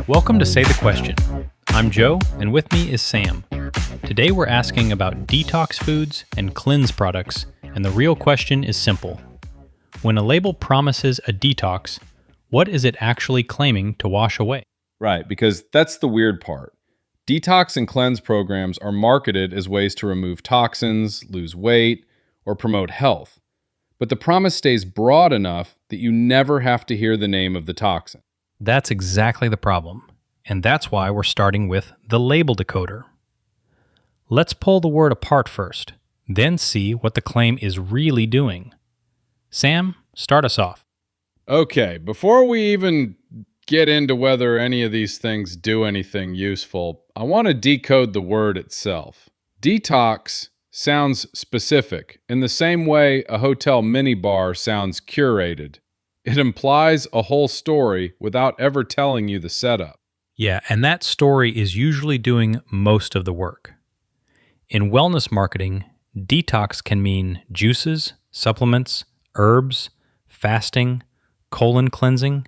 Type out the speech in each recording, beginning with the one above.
Welcome to Say the Question. I'm Joe, and with me is Sam. Today we're asking about detox foods and cleanse products, and the real question is simple. When a label promises a detox, what is it actually claiming to wash away? Right, because that's the weird part. Detox and cleanse programs are marketed as ways to remove toxins, lose weight, or promote health. But the promise stays broad enough that you never have to hear the name of the toxin. That's exactly the problem, and that's why we're starting with the Label Decoder. Let's pull the word apart first, then see what the claim is really doing. Sam, start us off. Okay, before we even get into whether any of these things do anything useful, I want to decode the word itself. Detox sounds specific, in the same way a hotel minibar sounds curated. It implies a whole story without ever telling you the setup. Yeah, and that story is usually doing most of the work. In wellness marketing, detox can mean juices, supplements, herbs, fasting, colon cleansing.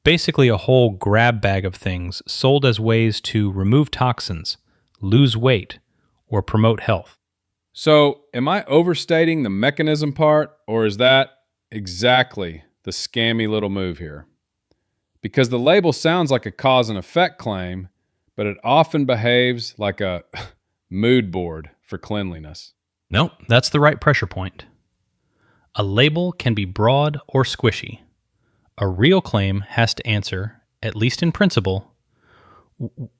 Basically a whole grab bag of things sold as ways to remove toxins, lose weight, or promote health. So, am I overstating the mechanism part, or is that exactly the scammy little move here? Because the label sounds like a cause and effect claim, but it often behaves like a mood board for cleanliness. Nope, that's the right pressure point. A label can be broad or squishy. A real claim has to answer, at least in principle,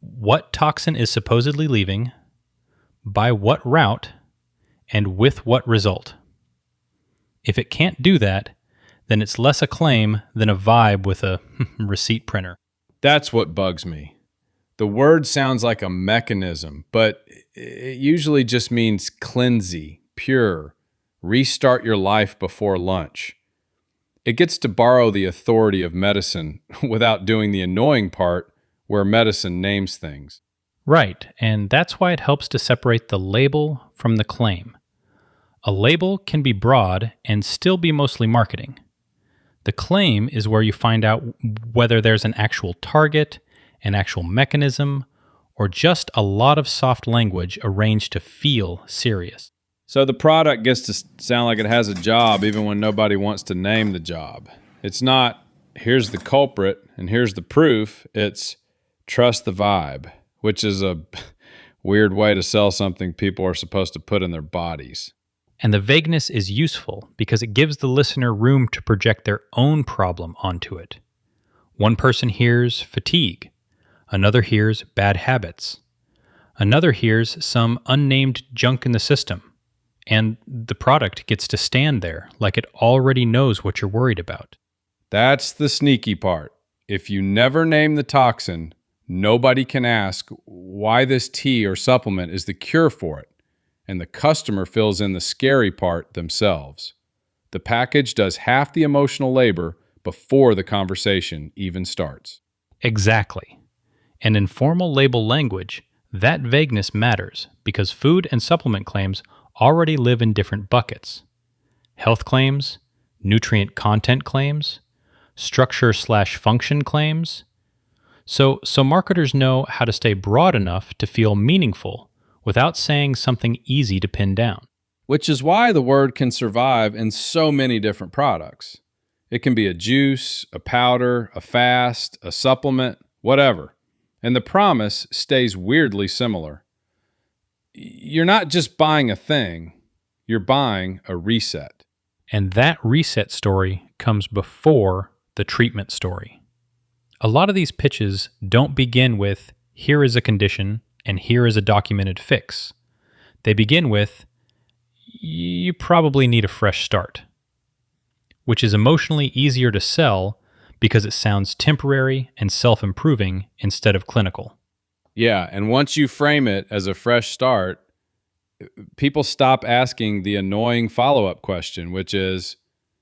what toxin is supposedly leaving, by what route, and with what result. If it can't do that, then it's less a claim than a vibe with a receipt printer. That's what bugs me. The word sounds like a mechanism, but it usually just means cleansy, pure, restart your life before lunch. It gets to borrow the authority of medicine without doing the annoying part where medicine names things. Right, and that's why it helps to separate the label from the claim. A label can be broad and still be mostly marketing. The claim is where you find out whether there's an actual target, an actual mechanism, or just a lot of soft language arranged to feel serious. So the product gets to sound like it has a job even when nobody wants to name the job. It's not, here's the culprit and here's the proof. It's trust the vibe, which is a weird way to sell something people are supposed to put in their bodies. And the vagueness is useful because it gives the listener room to project their own problem onto it. One person hears fatigue. Another hears bad habits. Another hears some unnamed junk in the system. And the product gets to stand there like it already knows what you're worried about. That's the sneaky part. If you never name the toxin, nobody can ask why this tea or supplement is the cure for it. And the customer fills in the scary part themselves. The package does half the emotional labor before the conversation even starts. Exactly. And in formal label language, that vagueness matters because food and supplement claims already live in different buckets. Health claims, nutrient content claims, structure/function claims. So marketers know how to stay broad enough to feel meaningful without saying something easy to pin down. Which is why the word can survive in so many different products. It can be a juice, a powder, a fast, a supplement, whatever. And the promise stays weirdly similar. You're not just buying a thing, you're buying a reset. And that reset story comes before the treatment story. A lot of these pitches don't begin with, here is a condition, and here is a documented fix. They begin with, you probably need a fresh start, which is emotionally easier to sell because it sounds temporary and self-improving instead of clinical. Yeah, and once you frame it as a fresh start, people stop asking the annoying follow-up question, which is,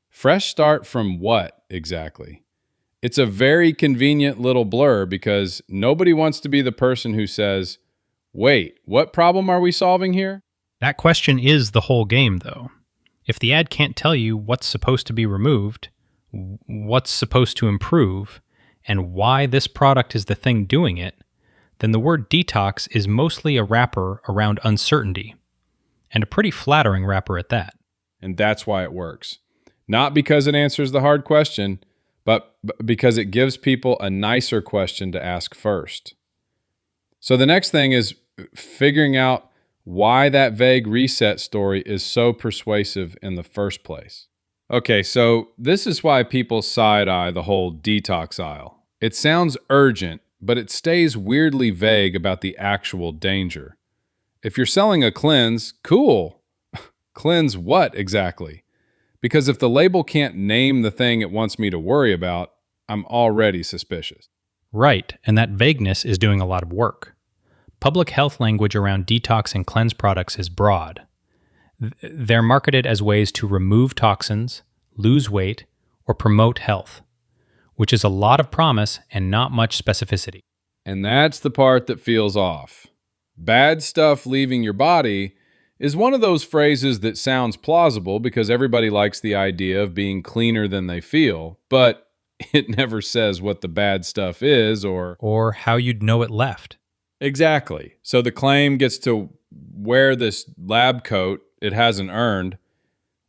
fresh start from what exactly? It's a very convenient little blur because nobody wants to be the person who says, wait, what problem are we solving here? That question is the whole game, though. If the ad can't tell you what's supposed to be removed, what's supposed to improve, and why this product is the thing doing it, then the word detox is mostly a wrapper around uncertainty, and a pretty flattering wrapper at that. And that's why it works. Not because it answers the hard question, but because it gives people a nicer question to ask first. So the next thing is figuring out why that vague reset story is so persuasive in the first place. Okay, so this is why people side-eye the whole detox aisle. It sounds urgent, but it stays weirdly vague about the actual danger. If you're selling a cleanse, cool. Cleanse what exactly? Because if the label can't name the thing it wants me to worry about, I'm already suspicious. Right, and that vagueness is doing a lot of work. Public health language around detox and cleanse products is broad. They're marketed as ways to remove toxins, lose weight, or promote health, which is a lot of promise and not much specificity. And that's the part that feels off. Bad stuff leaving your body is one of those phrases that sounds plausible because everybody likes the idea of being cleaner than they feel, but it never says what the bad stuff is or how you'd know it left. Exactly. So the claim gets to wear this lab coat it hasn't earned.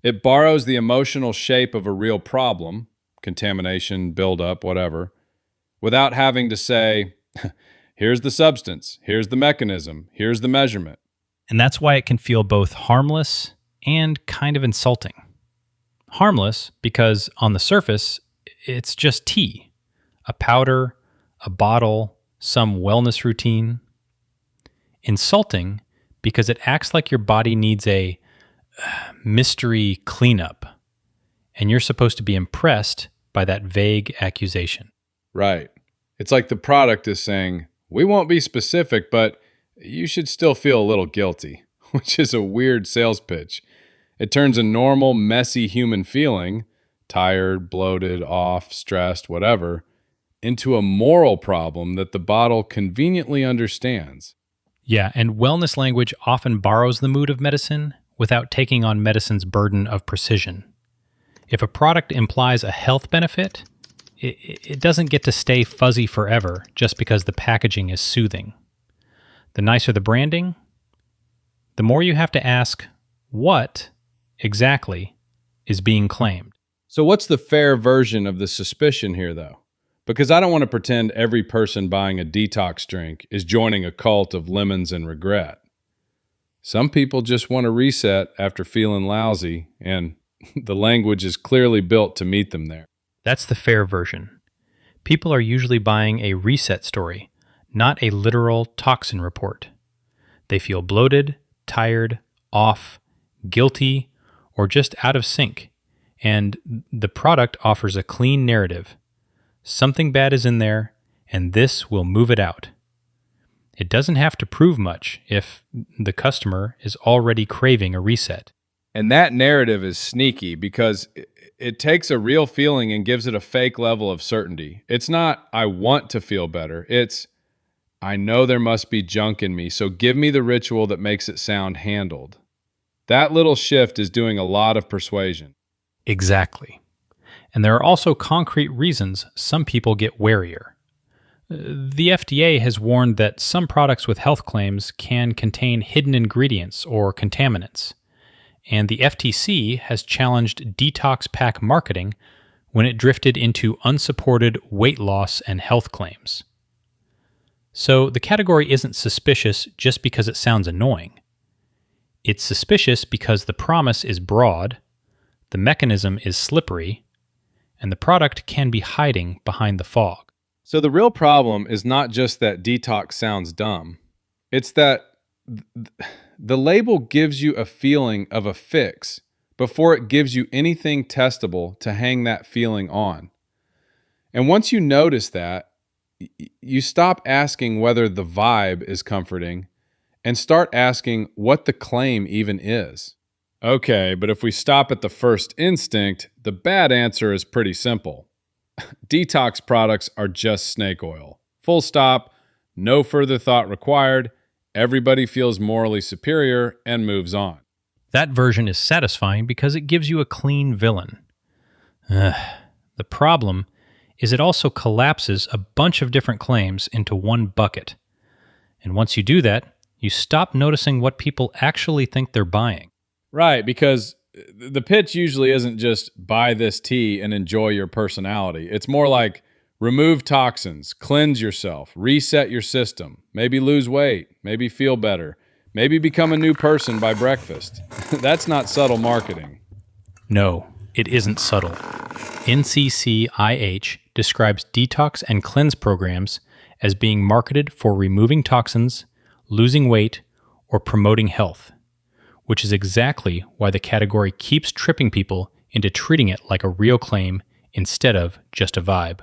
It borrows the emotional shape of a real problem, contamination, buildup, whatever, without having to say, here's the substance, here's the mechanism, here's the measurement. And that's why it can feel both harmless and kind of insulting. Harmless because on the surface, it's just tea, a powder, a bottle, some wellness routine. Insulting because it acts like your body needs a mystery cleanup, and you're supposed to be impressed by that vague accusation. Right. It's like the product is saying, we won't be specific, but you should still feel a little guilty, which is a weird sales pitch. It turns a normal, messy human feeling, tired, bloated, off, stressed, whatever, into a moral problem that the bottle conveniently understands. Yeah, and wellness language often borrows the mood of medicine without taking on medicine's burden of precision. If a product implies a health benefit, it doesn't get to stay fuzzy forever just because the packaging is soothing. The nicer the branding, the more you have to ask, what exactly is being claimed? So what's the fair version of the suspicion here, though? Because I don't want to pretend every person buying a detox drink is joining a cult of lemons and regret. Some people just want to reset after feeling lousy, and the language is clearly built to meet them there. That's the fair version. People are usually buying a reset story, not a literal toxin report. They feel bloated, tired, off, guilty, or just out of sync, and the product offers a clean narrative. Something bad is in there, and this will move it out. It doesn't have to prove much if the customer is already craving a reset. And that narrative is sneaky because it takes a real feeling and gives it a fake level of certainty. It's not, I want to feel better. It's, I know there must be junk in me, so give me the ritual that makes it sound handled. That little shift is doing a lot of persuasion. Exactly. And there are also concrete reasons some people get warier. The FDA has warned that some products with health claims can contain hidden ingredients or contaminants. And the FTC has challenged detox pack marketing when it drifted into unsupported weight loss and health claims. So the category isn't suspicious just because it sounds annoying. It's suspicious because the promise is broad, the mechanism is slippery, and the product can be hiding behind the fog. So the real problem is not just that detox sounds dumb. It's that the label gives you a feeling of a fix before it gives you anything testable to hang that feeling on. And once you notice that, you stop asking whether the vibe is comforting and start asking what the claim even is. Okay, but if we stop at the first instinct, the bad answer is pretty simple. Detox products are just snake oil. Full stop, no further thought required. Everybody feels morally superior and moves on. That version is satisfying because it gives you a clean villain. The problem is it also collapses a bunch of different claims into one bucket. And once you do that, you stop noticing what people actually think they're buying. Right, because the pitch usually isn't just buy this tea and enjoy your personality. It's more like remove toxins, cleanse yourself, reset your system, maybe lose weight, maybe feel better, maybe become a new person by breakfast. That's not subtle marketing. No, it isn't subtle. NCCIH describes detox and cleanse programs as being marketed for removing toxins, losing weight, or promoting health, which is exactly why the category keeps tripping people into treating it like a real claim instead of just a vibe.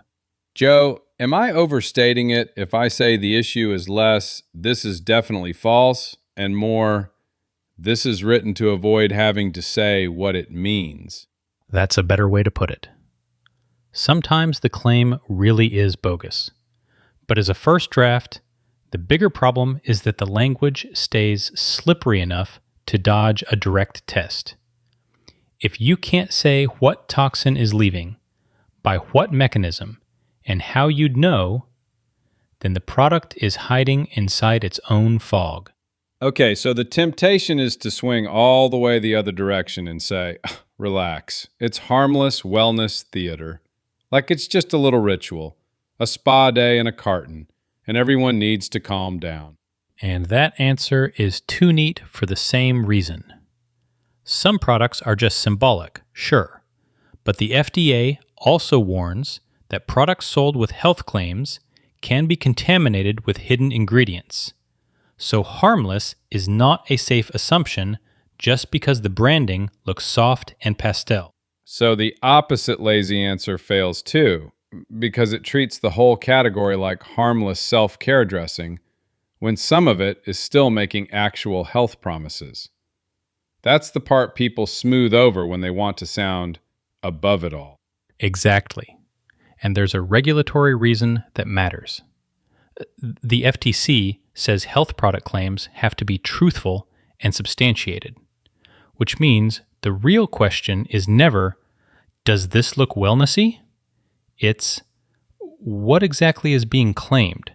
Joe, am I overstating it if I say the issue is less, this is definitely false, and more, this is written to avoid having to say what it means? That's a better way to put it. Sometimes the claim really is bogus. But as a first draft, the bigger problem is that the language stays slippery enough to dodge a direct test. If you can't say what toxin is leaving, by what mechanism, and how you'd know, then the product is hiding inside its own fog. Okay, so the temptation is to swing all the way the other direction and say, relax, it's harmless wellness theater. Like it's just a little ritual, a spa day in a carton, and everyone needs to calm down. And that answer is too neat for the same reason. Some products are just symbolic, sure, but the FDA also warns that products sold with health claims can be contaminated with hidden ingredients. So harmless is not a safe assumption just because the branding looks soft and pastel. So the opposite lazy answer fails too, because it treats the whole category like harmless self-care dressing, when some of it is still making actual health promises. That's the part people smooth over when they want to sound above it all. Exactly. And there's a regulatory reason that matters. The FTC says health product claims have to be truthful and substantiated, which means the real question is never, does this look wellnessy? It's, what exactly is being claimed,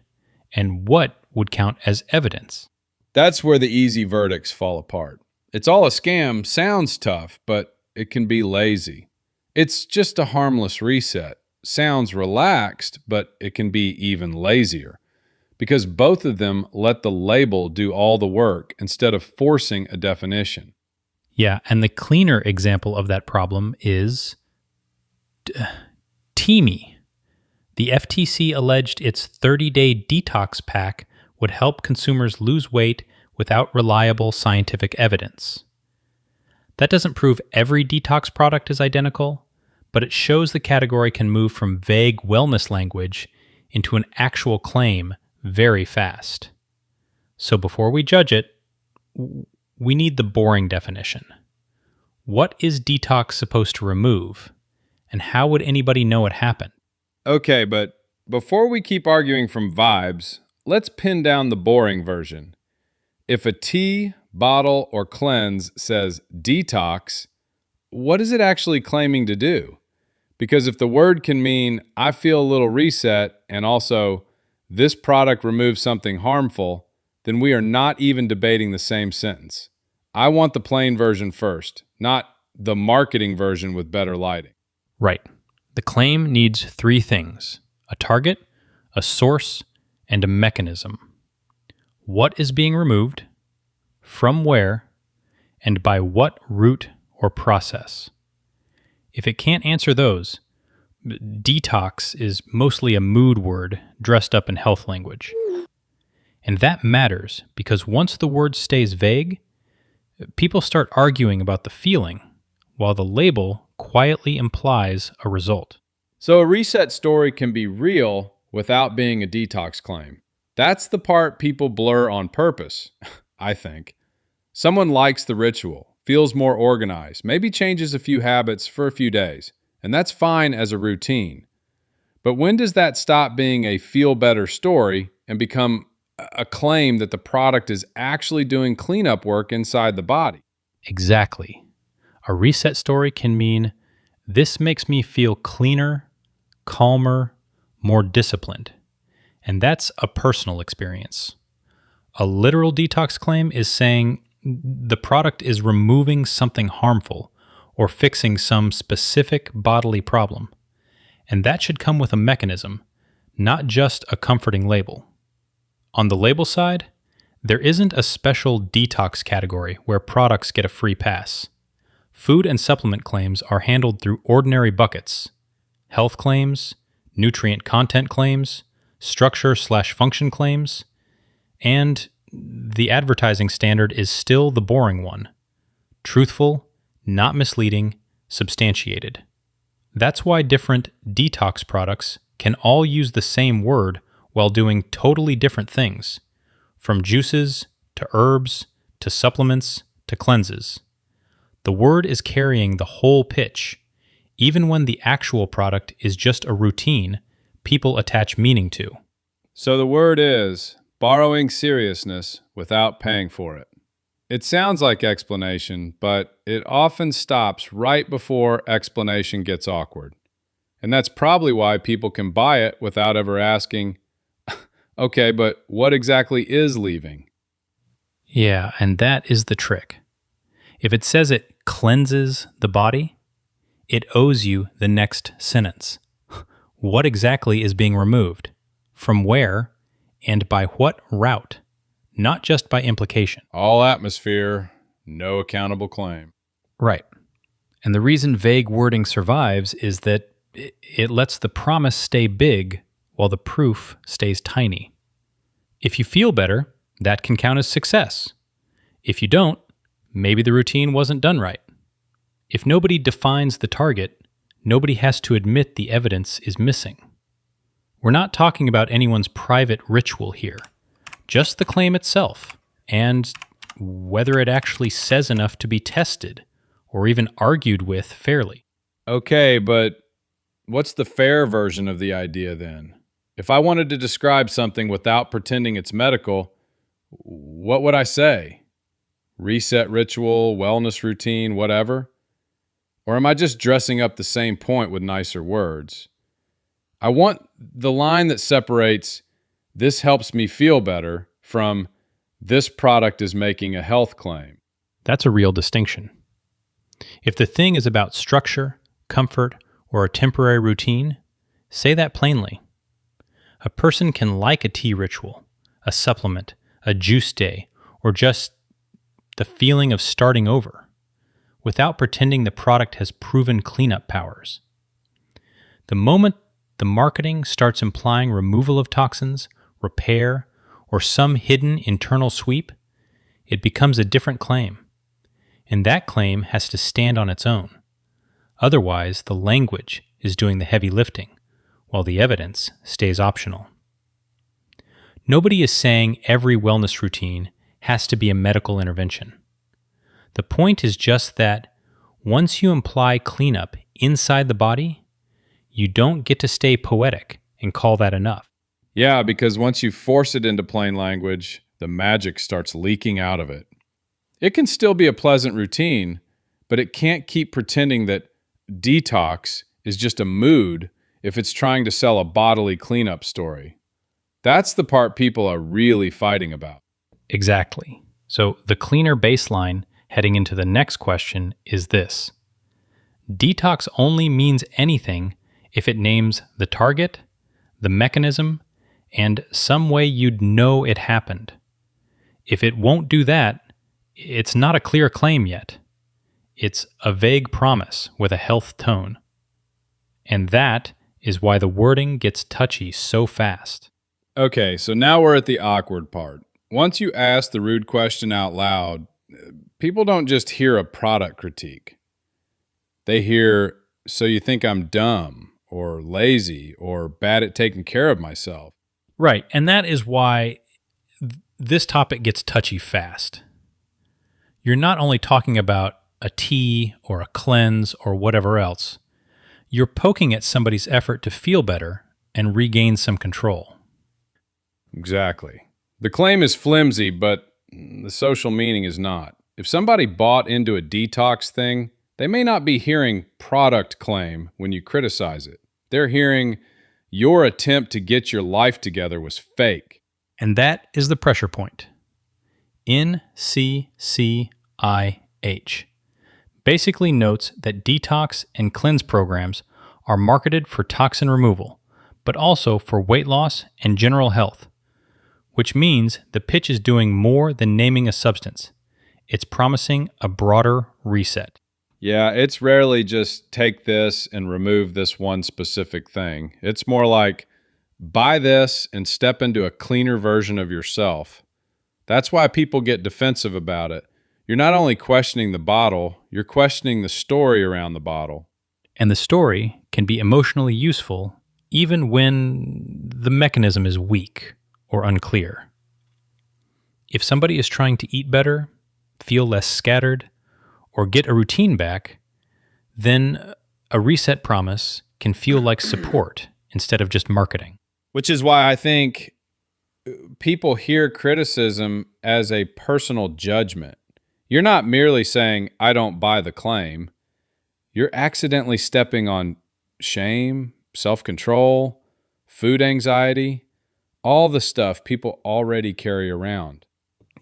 and what would count as evidence? That's where the easy verdicts fall apart. It's all a scam sounds tough, but it can be lazy. It's just a harmless reset. Sounds relaxed, but it can be even lazier, because both of them let the label do all the work instead of forcing a definition. Yeah, and the cleaner example of that problem is Teamy. The FTC alleged its 30-day detox pack would help consumers lose weight without reliable scientific evidence. That doesn't prove every detox product is identical, but it shows the category can move from vague wellness language into an actual claim very fast. So before we judge it, we need the boring definition. What is detox supposed to remove, and how would anybody know it happened? Okay, but before we keep arguing from vibes, let's pin down the boring version. If a tea, bottle, or cleanse says detox, what is it actually claiming to do? Because if the word can mean I feel a little reset and also this product removes something harmful, then we are not even debating the same sentence. I want the plain version first, not the marketing version with better lighting. Right. The claim needs three things: a target, a source, and a mechanism. What is being removed, from where, and by what route or process. If it can't answer those, detox is mostly a mood word dressed up in health language. And that matters because once the word stays vague, people start arguing about the feeling, while the label quietly implies a result. So a reset story can be real without being a detox claim. That's the part people blur on purpose, I think. Someone likes the ritual, feels more organized, maybe changes a few habits for a few days, and that's fine as a routine. But when does that stop being a feel-better story and become a claim that the product is actually doing cleanup work inside the body? Exactly. A reset story can mean, this makes me feel cleaner, calmer, more disciplined. And that's a personal experience. A literal detox claim is saying the product is removing something harmful or fixing some specific bodily problem. And that should come with a mechanism, not just a comforting label. On the label side, there isn't a special detox category where products get a free pass. Food and supplement claims are handled through ordinary buckets: health claims, nutrient content claims, structure/function claims, and the advertising standard is still the boring one: truthful, not misleading, substantiated. That's why different detox products can all use the same word while doing totally different things, from juices to herbs to supplements to cleanses. The word is carrying the whole pitch, even when the actual product is just a routine people attach meaning to. So the word is borrowing seriousness without paying for it. It sounds like explanation, but it often stops right before explanation gets awkward. And that's probably why people can buy it without ever asking, okay, but what exactly is leaving? Yeah, and that is the trick. If it says it cleanses the body, it owes you the next sentence. What exactly is being removed? From where? And by what route? Not just by implication. All atmosphere, no accountable claim. Right. And the reason vague wording survives is that it lets the promise stay big while the proof stays tiny. If you feel better, that can count as success. If you don't, maybe the routine wasn't done right. If nobody defines the target, nobody has to admit the evidence is missing. We're not talking about anyone's private ritual here, just the claim itself, and whether it actually says enough to be tested or even argued with fairly. Okay, but what's the fair version of the idea then? If I wanted to describe something without pretending it's medical, what would I say? Reset ritual, wellness routine, whatever? Or am I just dressing up the same point with nicer words? I want the line that separates "this helps me feel better" from "this product is making a health claim." That's a real distinction. If the thing is about structure, comfort, or a temporary routine, say that plainly. A person can like a tea ritual, a supplement, a juice day, or just the feeling of starting over, without pretending the product has proven cleanup powers. The moment the marketing starts implying removal of toxins, repair, or some hidden internal sweep, it becomes a different claim. And that claim has to stand on its own. Otherwise, the language is doing the heavy lifting, while the evidence stays optional. Nobody is saying every wellness routine has to be a medical intervention. The point is just that once you imply cleanup inside the body, you don't get to stay poetic and call that enough. Yeah, because once you force it into plain language, the magic starts leaking out of it. It can still be a pleasant routine, but it can't keep pretending that detox is just a mood if it's trying to sell a bodily cleanup story. That's the part people are really fighting about. Exactly. So the cleaner baseline heading into the next question is this: detox only means anything if it names the target, the mechanism, and some way you'd know it happened. If it won't do that, it's not a clear claim yet. It's a vague promise with a health tone. And that is why the wording gets touchy so fast. Okay, so now we're at the awkward part. Once you ask the rude question out loud, people don't just hear a product critique. They hear, "So you think I'm dumb or lazy or bad at taking care of myself?" Right, and that is why this topic gets touchy fast. You're not only talking about a tea or a cleanse or whatever else. You're poking at somebody's effort to feel better and regain some control. Exactly. The claim is flimsy, but the social meaning is not. If somebody bought into a detox thing, they may not be hearing product claim when you criticize it. They're hearing your attempt to get your life together was fake. And that is the pressure point. NCCIH basically notes that detox and cleanse programs are marketed for toxin removal, but also for weight loss and general health, which means the pitch is doing more than naming a substance. It's promising a broader reset. Yeah, it's rarely just take this and remove this one specific thing. It's more like buy this and step into a cleaner version of yourself. That's why people get defensive about it. You're not only questioning the bottle, you're questioning the story around the bottle. And the story can be emotionally useful even when the mechanism is weak or unclear. If somebody is trying to eat better, feel less scattered, or get a routine back, then a reset promise can feel like support instead of just marketing. Which is why I think people hear criticism as a personal judgment. You're not merely saying, I don't buy the claim. You're accidentally stepping on shame, self-control, food anxiety, all the stuff people already carry around.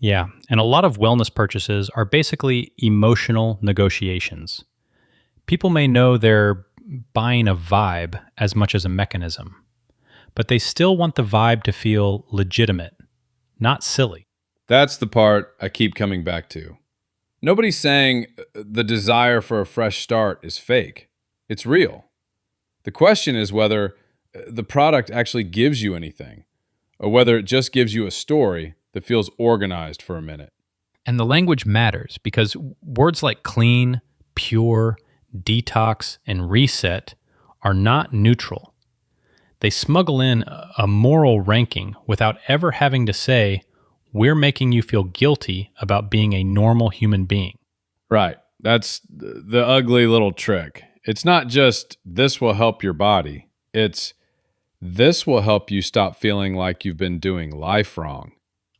Yeah, and a lot of wellness purchases are basically emotional negotiations. People may know they're buying a vibe as much as a mechanism, but they still want the vibe to feel legitimate, not silly. That's the part I keep coming back to. Nobody's saying the desire for a fresh start is fake. It's real. The question is whether the product actually gives you anything, or whether it just gives you a story that feels organized for a minute. And the language matters because words like clean, pure, detox, and reset are not neutral. They smuggle in a moral ranking without ever having to say, we're making you feel guilty about being a normal human being. Right. That's the ugly little trick. It's not just this will help your body. It's this will help you stop feeling like you've been doing life wrong.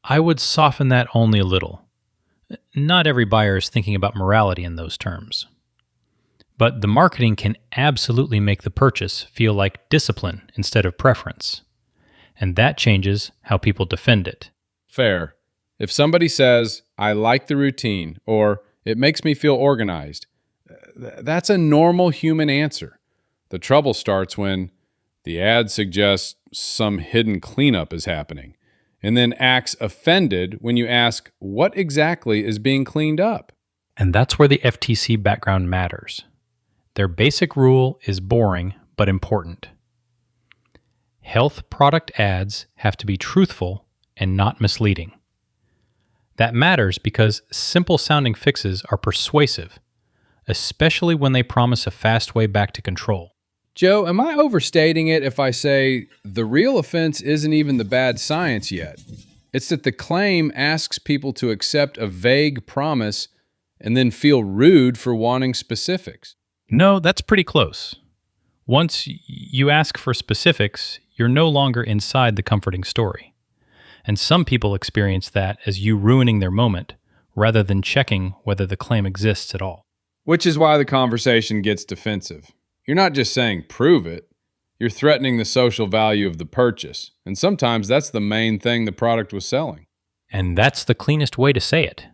I would soften that only a little. Not every buyer is thinking about morality in those terms. But the marketing can absolutely make the purchase feel like discipline instead of preference. And that changes how people defend it. Fair. If somebody says, I like the routine, or it makes me feel organized, that's a normal human answer. The trouble starts when the ad suggests some hidden cleanup is happening, and then acts offended when you ask what exactly is being cleaned up. And that's where the FTC background matters. Their basic rule is boring but important. Health product ads have to be truthful and not misleading. That matters because simple-sounding fixes are persuasive, especially when they promise a fast way back to control. Joe, am I overstating it if I say the real offense isn't even the bad science yet? It's that the claim asks people to accept a vague promise and then feel rude for wanting specifics. No, that's pretty close. Once you ask for specifics, you're no longer inside the comforting story. And some people experience that as you ruining their moment, rather than checking whether the claim exists at all. Which is why the conversation gets defensive. You're not just saying prove it, you're threatening the social value of the purchase. And sometimes that's the main thing the product was selling. And that's the cleanest way to say it.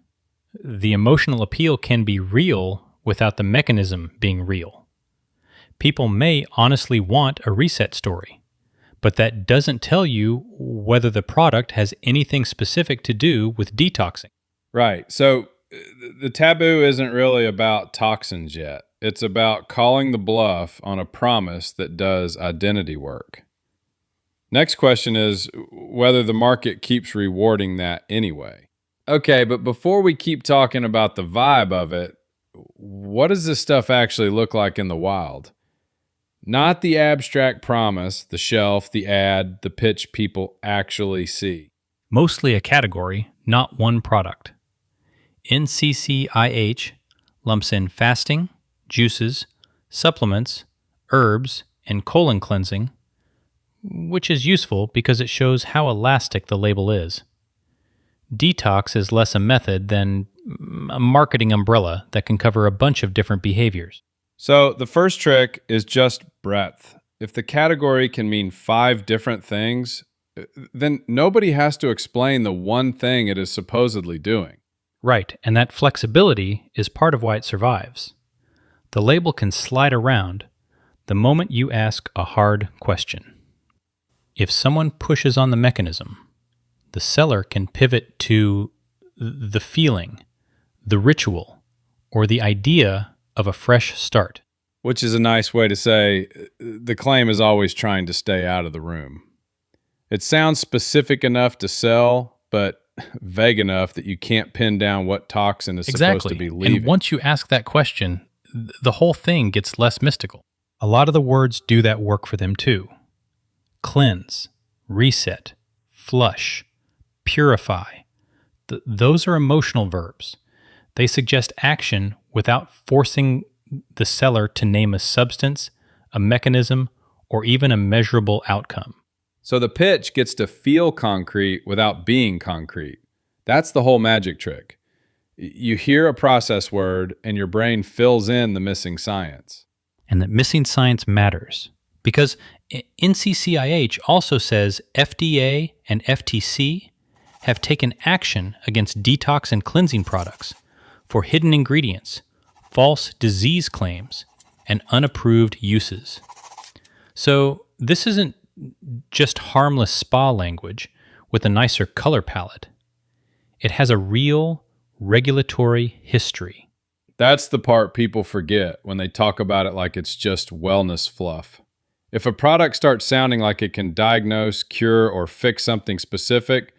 The emotional appeal can be real without the mechanism being real. People may honestly want a reset story, but that doesn't tell you whether the product has anything specific to do with detoxing. Right. So the taboo isn't really about toxins yet. It's about calling the bluff on a promise that does identity work. Next question is whether the market keeps rewarding that anyway. Okay, but before we keep talking about the vibe of it, what does this stuff actually look like in the wild? Not the abstract promise, the shelf, the ad, the pitch people actually see. Mostly a category, not one product. NCCIH lumps in fasting, juices, supplements, herbs, and colon cleansing, which is useful because it shows how elastic the label is. Detox is less a method than a marketing umbrella that can cover a bunch of different behaviors. So the first trick is just breadth. If the category can mean 5 different things, then nobody has to explain the one thing it is supposedly doing. Right, and that flexibility is part of why it survives. The label can slide around the moment you ask a hard question. If someone pushes on the mechanism, the seller can pivot to the feeling, the ritual, or the idea of a fresh start. Which is a nice way to say the claim is always trying to stay out of the room. It sounds specific enough to sell, but vague enough that you can't pin down what toxin is supposed to be leaving. And once you ask that question, the whole thing gets less mystical. A lot of the words do that work for them too. Cleanse, reset, flush, purify. Those are emotional verbs. They suggest action without forcing the seller to name a substance, a mechanism, or even a measurable outcome. So the pitch gets to feel concrete without being concrete. That's the whole magic trick. You hear a process word and your brain fills in the missing science. And that missing science matters because NCCIH also says FDA and FTC have taken action against detox and cleansing products for hidden ingredients, false disease claims, and unapproved uses. So this isn't just harmless spa language with a nicer color palette. It has a real regulatory history. That's the part people forget when they talk about it like it's just wellness fluff. If a product starts sounding like it can diagnose, cure, or fix something specific,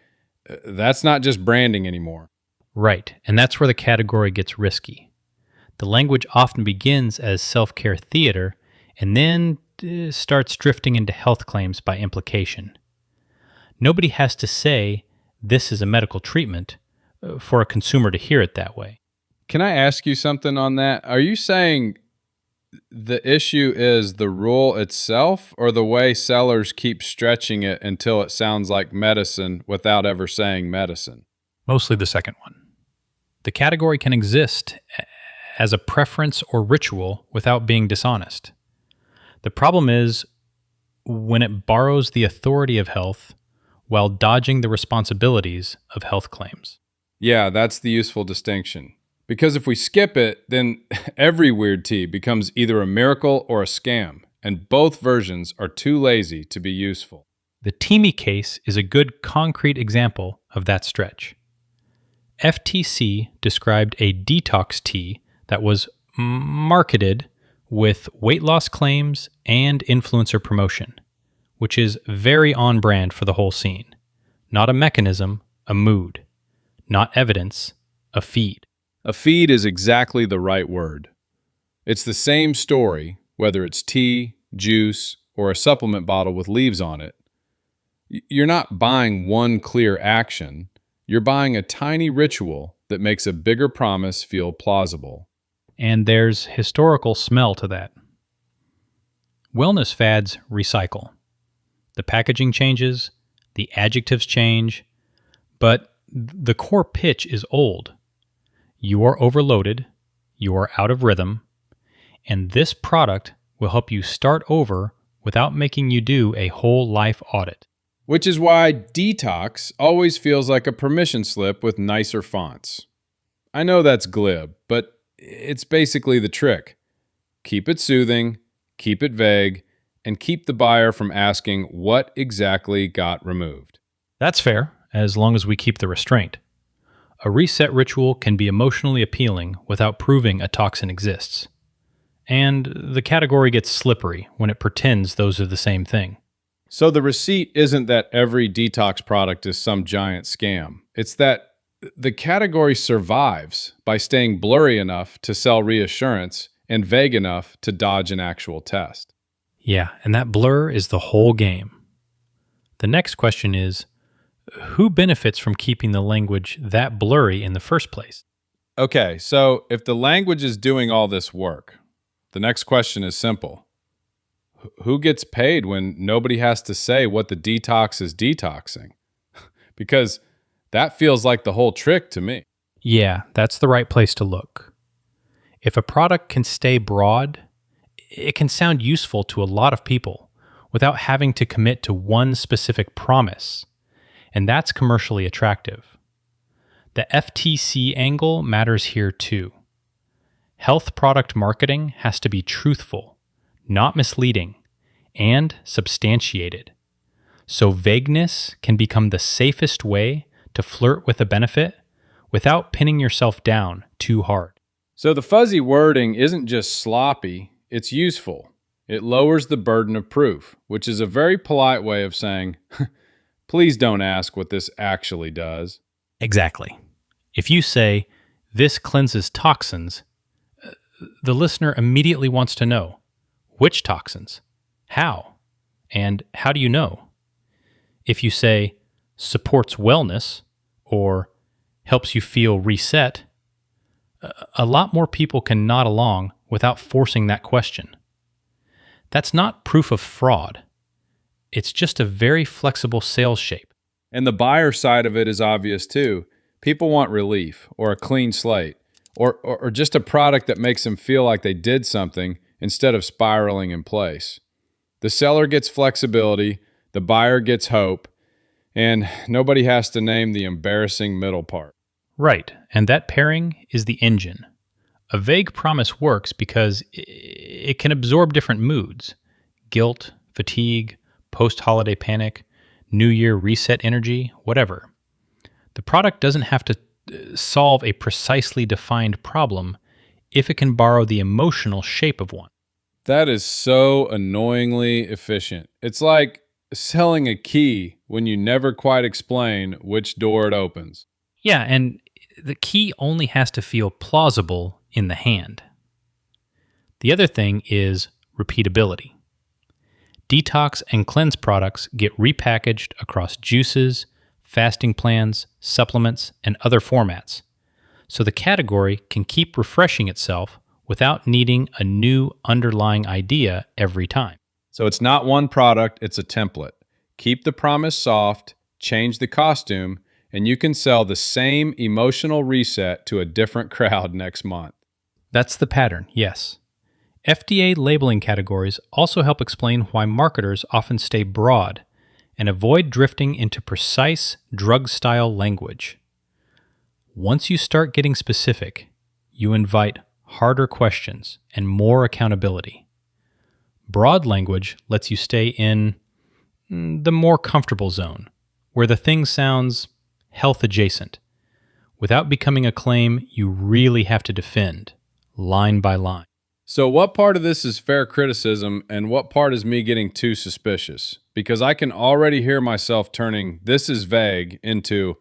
that's not just branding anymore. Right, and that's where the category gets risky. The language often begins as self-care theater and then starts drifting into health claims by implication. Nobody has to say this is a medical treatment for a consumer to hear it that way. Can I ask you something on that? Are you saying the issue is the rule itself or the way sellers keep stretching it until it sounds like medicine without ever saying medicine? Mostly the second one. The category can exist as a preference or ritual without being dishonest. The problem is when it borrows the authority of health while dodging the responsibilities of health claims. Yeah, that's the useful distinction. Because if we skip it, then every weird tea becomes either a miracle or a scam, and both versions are too lazy to be useful. The Teamy case is a good concrete example of that stretch. FTC described a detox tea that was marketed with weight loss claims and influencer promotion, which is very on brand for the whole scene. Not a mechanism, a mood. Not evidence, a feed. A feed is exactly the right word. It's the same story, whether it's tea, juice, or a supplement bottle with leaves on it. You're not buying one clear action. You're buying a tiny ritual that makes a bigger promise feel plausible. And there's historical smell to that. Wellness fads recycle. The packaging changes, the adjectives change, but the core pitch is old. You are overloaded, you are out of rhythm, and this product will help you start over without making you do a whole life audit. Which is why Detox always feels like a permission slip with nicer fonts. I know that's glib, but it's basically the trick. Keep it soothing, keep it vague, and keep the buyer from asking what exactly got removed. That's fair, as long as we keep the restraint. A reset ritual can be emotionally appealing without proving a toxin exists. And the category gets slippery when it pretends those are the same thing. So the receipt isn't that every detox product is some giant scam. It's that the category survives by staying blurry enough to sell reassurance and vague enough to dodge an actual test. Yeah, and that blur is the whole game. The next question is, who benefits from keeping the language that blurry in the first place? Okay, so if the language is doing all this work, the next question is simple. Who gets paid when nobody has to say what the detox is detoxing? Because that feels like the whole trick to me. Yeah, that's the right place to look. If a product can stay broad, it can sound useful to a lot of people without having to commit to one specific promise, and that's commercially attractive. The FTC angle matters here too. Health product marketing has to be truthful, not misleading, and substantiated. So vagueness can become the safest way to flirt with a benefit without pinning yourself down too hard. So the fuzzy wording isn't just sloppy, it's useful. It lowers the burden of proof, which is a very polite way of saying, please don't ask what this actually does. Exactly. If you say, this cleanses toxins, the listener immediately wants to know, which toxins? How? And how do you know? If you say, supports wellness, or helps you feel reset, a lot more people can nod along without forcing that question. That's not proof of fraud. It's just a very flexible sales shape. And the buyer side of it is obvious too. People want relief or a clean slate or just a product that makes them feel like they did something instead of spiraling in place. The seller gets flexibility, the buyer gets hope, and nobody has to name the embarrassing middle part. Right, and that pairing is the engine. A vague promise works because it can absorb different moods: guilt, fatigue, post-holiday panic, New Year reset energy, whatever. The product doesn't have to solve a precisely defined problem if it can borrow the emotional shape of one. That is so annoyingly efficient. It's like selling a key when you never quite explain which door it opens. Yeah, and the key only has to feel plausible in the hand. The other thing is repeatability. Detox and cleanse products get repackaged across juices, fasting plans, supplements, and other formats, so the category can keep refreshing itself without needing a new underlying idea every time. So it's not one product, it's a template. Keep the promise soft, change the costume, and you can sell the same emotional reset to a different crowd next month. That's the pattern, yes. FDA labeling categories also help explain why marketers often stay broad and avoid drifting into precise drug-style language. Once you start getting specific, you invite harder questions and more accountability. Broad language lets you stay in the more comfortable zone, where the thing sounds health adjacent, without becoming a claim you really have to defend, line by line. So what part of this is fair criticism and what part is me getting too suspicious? Because I can already hear myself turning "this is vague" into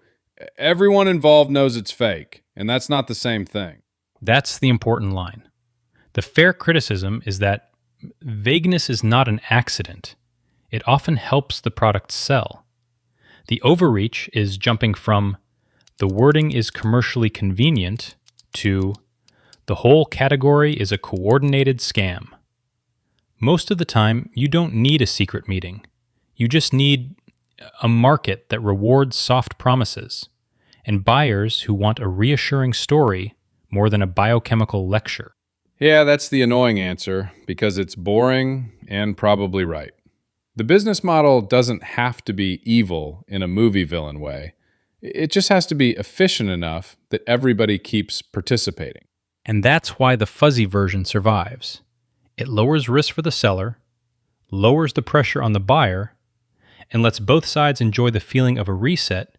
"everyone involved knows it's fake," and that's not the same thing. That's the important line. The fair criticism is that vagueness is not an accident. It often helps the product sell. The overreach is jumping from "the wording is commercially convenient" to "the whole category is a coordinated scam." Most of the time, you don't need a secret meeting. You just need a market that rewards soft promises and buyers who want a reassuring story more than a biochemical lecture. Yeah, that's the annoying answer because it's boring and probably right. The business model doesn't have to be evil in a movie villain way. It just has to be efficient enough that everybody keeps participating. And that's why the fuzzy version survives. It lowers risk for the seller, lowers the pressure on the buyer, and lets both sides enjoy the feeling of a reset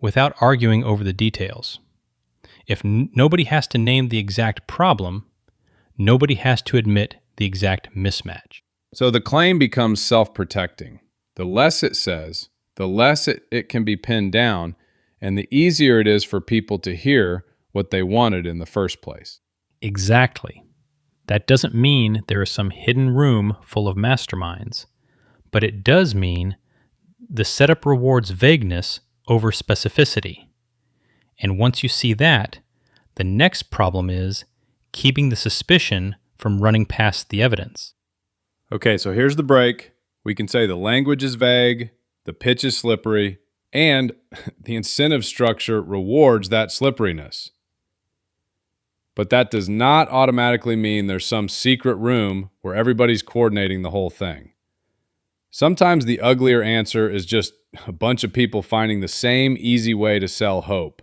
without arguing over the details. If nobody has to name the exact problem, nobody has to admit the exact mismatch. So the claim becomes self-protecting. The less it says, the less it can be pinned down, and the easier it is for people to hear what they wanted in the first place. Exactly. That doesn't mean there is some hidden room full of masterminds, but it does mean the setup rewards vagueness over specificity. And once you see that, the next problem is keeping the suspicion from running past the evidence. Okay, so here's the break. We can say the language is vague, the pitch is slippery, and the incentive structure rewards that slipperiness. But that does not automatically mean there's some secret room where everybody's coordinating the whole thing. Sometimes the uglier answer is just a bunch of people finding the same easy way to sell hope,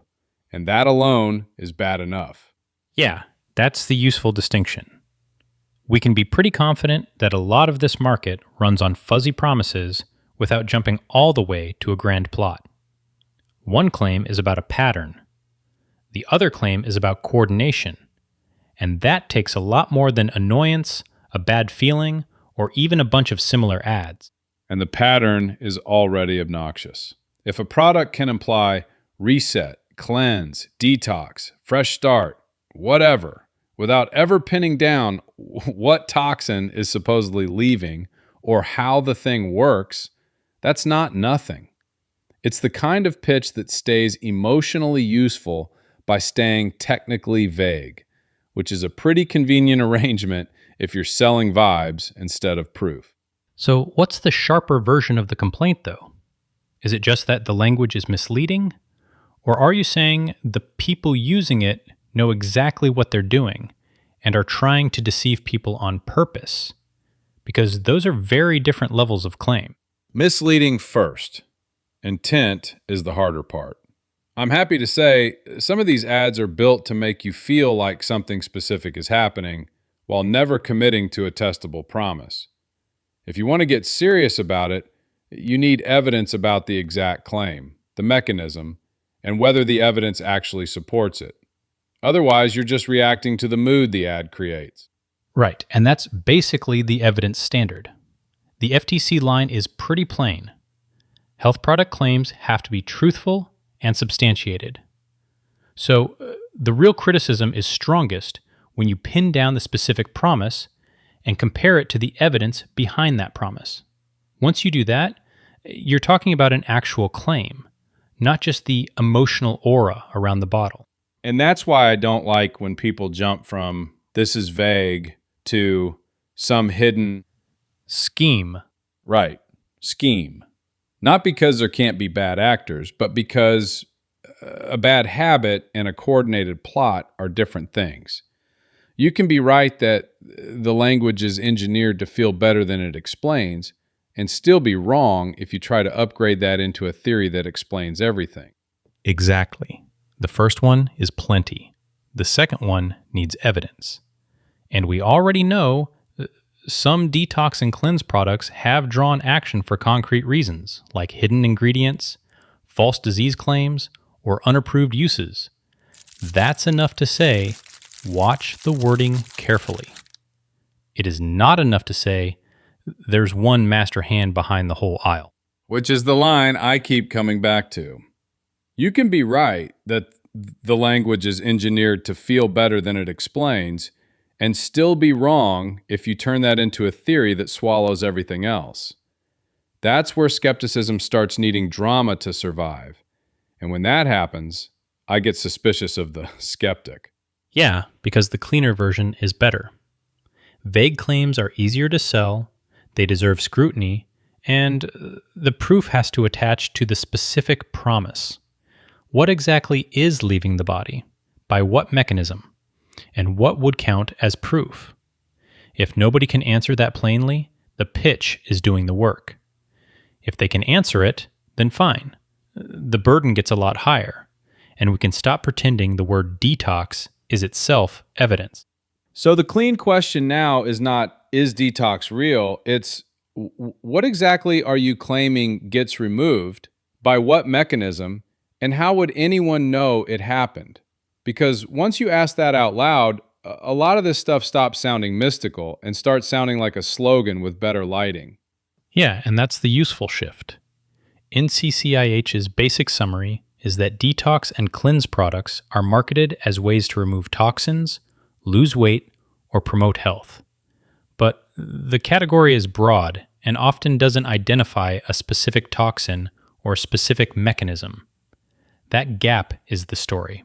and that alone is bad enough. Yeah, that's the useful distinction. We can be pretty confident that a lot of this market runs on fuzzy promises without jumping all the way to a grand plot. One claim is about a pattern. The other claim is about coordination, and that takes a lot more than annoyance, a bad feeling, or even a bunch of similar ads. And the pattern is already obnoxious. If a product can imply reset, cleanse, detox, fresh start, whatever, without ever pinning down what toxin is supposedly leaving or how the thing works, that's not nothing. It's the kind of pitch that stays emotionally useful by staying technically vague, which is a pretty convenient arrangement if you're selling vibes instead of proof. So, what's the sharper version of the complaint, though? Is it just that the language is misleading? Or are you saying the people using it know exactly what they're doing and are trying to deceive people on purpose? Because those are very different levels of claim. Misleading first. Intent is the harder part. I'm happy to say some of these ads are built to make you feel like something specific is happening while never committing to a testable promise. If you want to get serious about it, you need evidence about the exact claim, the mechanism, and whether the evidence actually supports it. Otherwise, you're just reacting to the mood the ad creates. Right, and that's basically the evidence standard. The FTC line is pretty plain. Health product claims have to be truthful and substantiated. So, the real criticism is strongest when you pin down the specific promise and compare it to the evidence behind that promise. Once you do that, you're talking about an actual claim, not just the emotional aura around the bottle. And that's why I don't like when people jump from this is vague to some hidden scheme. Right, scheme. Not because there can't be bad actors, but because a bad habit and a coordinated plot are different things. You can be right that the language is engineered to feel better than it explains, and still be wrong if you try to upgrade that into a theory that explains everything. Exactly. The first one is plenty. The second one needs evidence. And we already know some detox and cleanse products have drawn action for concrete reasons, like hidden ingredients, false disease claims, or unapproved uses. That's enough to say, watch the wording carefully. It is not enough to say, there's one master hand behind the whole aisle. Which is the line I keep coming back to. You can be right that the language is engineered to feel better than it explains, and still be wrong if you turn that into a theory that swallows everything else. That's where skepticism starts needing drama to survive. And when that happens, I get suspicious of the skeptic. Yeah, because the cleaner version is better. Vague claims are easier to sell, they deserve scrutiny, and the proof has to attach to the specific promise. What exactly is leaving the body? By what mechanism? And what would count as proof? If nobody can answer that plainly, the pitch is doing the work. If they can answer it, then fine. The burden gets a lot higher, and we can stop pretending the word detox is itself evidence. So the clean question now is not, is detox real? It's, what exactly are you claiming gets removed? By what mechanism? And how would anyone know it happened? Because once you ask that out loud, a lot of this stuff stops sounding mystical and starts sounding like a slogan with better lighting. Yeah, and that's the useful shift. NCCIH's basic summary is that detox and cleanse products are marketed as ways to remove toxins, lose weight, or promote health. But the category is broad and often doesn't identify a specific toxin or a specific mechanism. That gap is the story.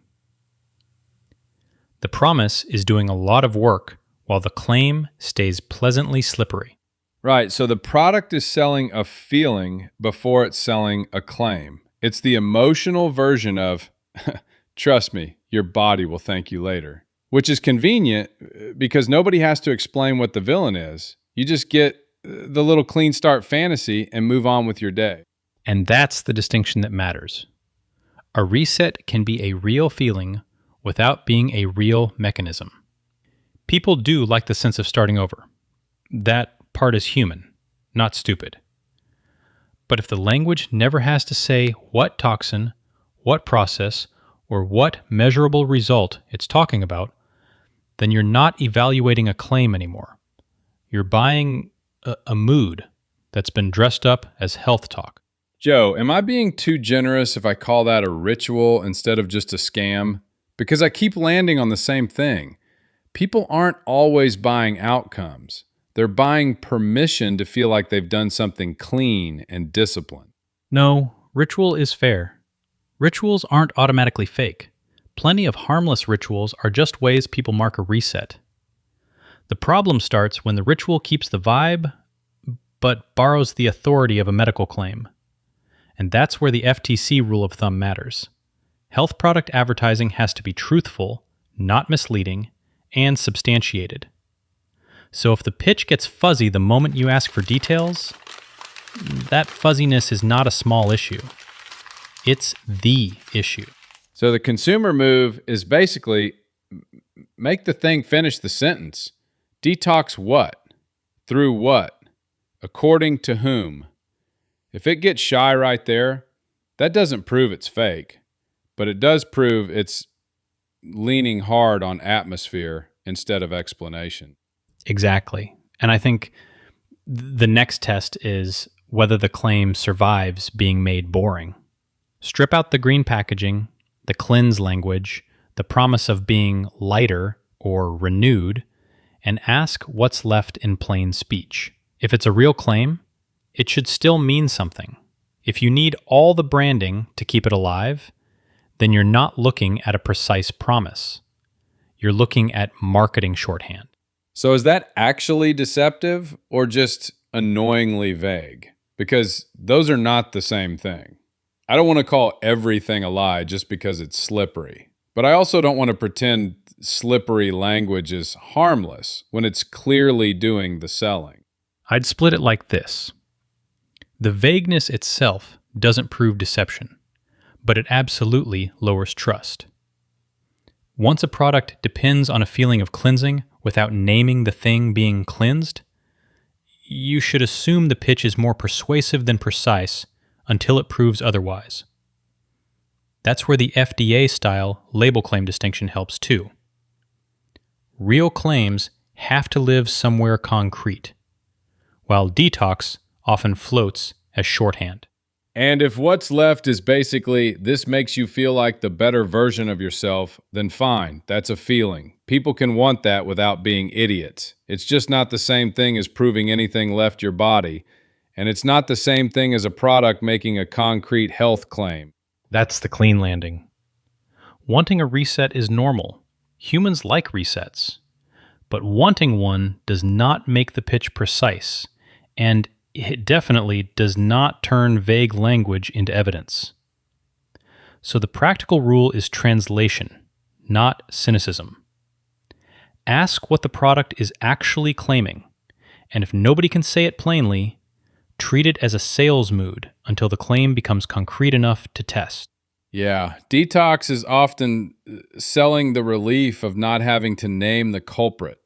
The promise is doing a lot of work while the claim stays pleasantly slippery. Right, so the product is selling a feeling before it's selling a claim. It's the emotional version of, trust me, your body will thank you later. Which is convenient because nobody has to explain what the villain is. You just get the little clean start fantasy and move on with your day. And that's the distinction that matters. A reset can be a real feeling without being a real mechanism. People do like the sense of starting over. That part is human, not stupid. But if the language never has to say what toxin, what process, or what measurable result it's talking about, then you're not evaluating a claim anymore. You're buying a mood that's been dressed up as health talk. Joe, am I being too generous if I call that a ritual instead of just a scam? Because I keep landing on the same thing. People aren't always buying outcomes. They're buying permission to feel like they've done something clean and disciplined. No, ritual is fair. Rituals aren't automatically fake. Plenty of harmless rituals are just ways people mark a reset. The problem starts when the ritual keeps the vibe, but borrows the authority of a medical claim. And that's where the FTC rule of thumb matters. Health product advertising has to be truthful, not misleading, and substantiated. So if the pitch gets fuzzy the moment you ask for details, that fuzziness is not a small issue. It's the issue. So the consumer move is basically make the thing finish the sentence. Detox what? Through what? According to whom? If it gets shy right there, that doesn't prove it's fake, but it does prove it's leaning hard on atmosphere instead of explanation. Exactly. And I think the next test is whether the claim survives being made boring. Strip out the green packaging, the cleanse language, the promise of being lighter or renewed, and ask what's left in plain speech. If it's a real claim, it should still mean something. If you need all the branding to keep it alive, then you're not looking at a precise promise. You're looking at marketing shorthand. So is that actually deceptive or just annoyingly vague? Because those are not the same thing. I don't want to call everything a lie just because it's slippery. But I also don't want to pretend slippery language is harmless when it's clearly doing the selling. I'd split it like this. The vagueness itself doesn't prove deception, but it absolutely lowers trust. Once a product depends on a feeling of cleansing without naming the thing being cleansed, you should assume the pitch is more persuasive than precise until it proves otherwise. That's where the FDA-style label claim distinction helps too. Real claims have to live somewhere concrete, while detox often floats as shorthand. And if what's left is basically, this makes you feel like the better version of yourself, then fine, that's a feeling. People can want that without being idiots. It's just not the same thing as proving anything left your body, and it's not the same thing as a product making a concrete health claim. That's the clean landing. Wanting a reset is normal. Humans like resets. But wanting one does not make the pitch precise, and it definitely does not turn vague language into evidence. So the practical rule is translation, not cynicism. Ask what the product is actually claiming, and if nobody can say it plainly, treat it as a sales mood until the claim becomes concrete enough to test. Yeah, detox is often selling the relief of not having to name the culprit.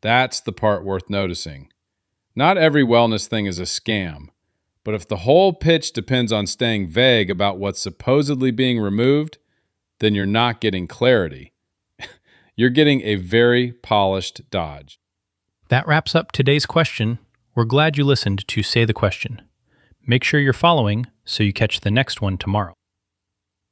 That's the part worth noticing. Not every wellness thing is a scam, but if the whole pitch depends on staying vague about what's supposedly being removed, then you're not getting clarity. You're getting a very polished dodge. That wraps up today's question. We're glad you listened to Say the Question. Make sure you're following so you catch the next one tomorrow.